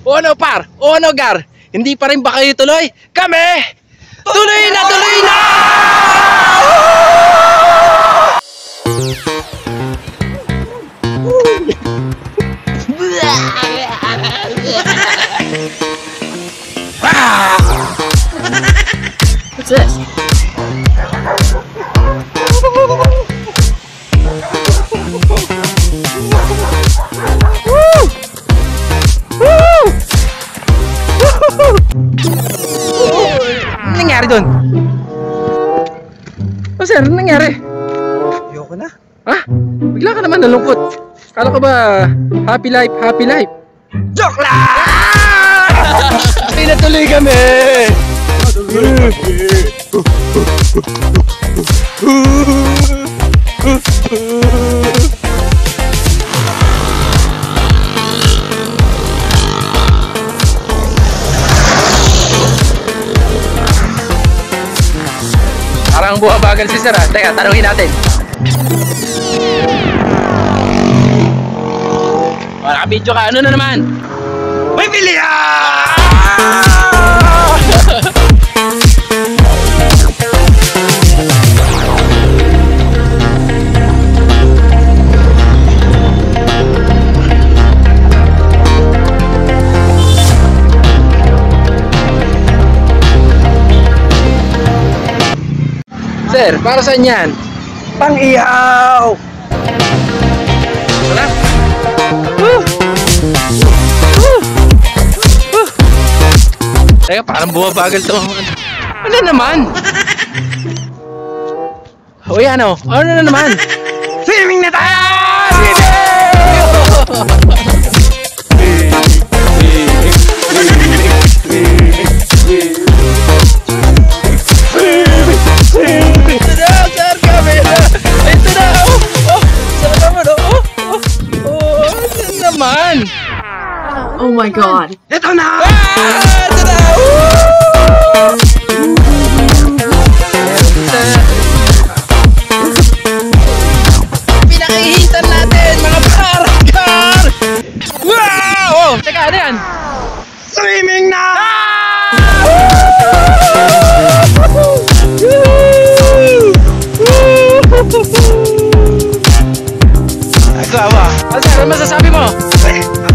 O ano par? O ano gar? Hindi pa rin ba kayo tuloy? Kami! Tuloy na tuloy na! What's this? Anong nangyari doon? Oh sir, anong nangyari? Ayoko na. Ha? Bigla ka naman nalungkot. Kala ko ba happy life, happy life? Joke lang! Ay natuloy kami! Parang buhabagal si sir ha. Teka, tanungin natin. Naka-video ka, ano na naman? May bilya! Sir, para saan yan? Pang-ihaw! Wala? Teka, parang bumabagal to. Ano naman? Uy, ano? Ano na naman? Swimming na tayo! Oh my God! Ito na! Pinakahihitan natin mga parakar! Wow! Oh, teka, ano yan? Swimming na! Agawa. Ano sir, ano masasabi mo?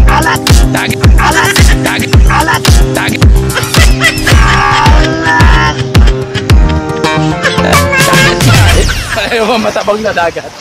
Alat! Dagat! Alat! Dagat! Alat! Dagat! Alat! Dagat! Ayaw mo matabang na dagat.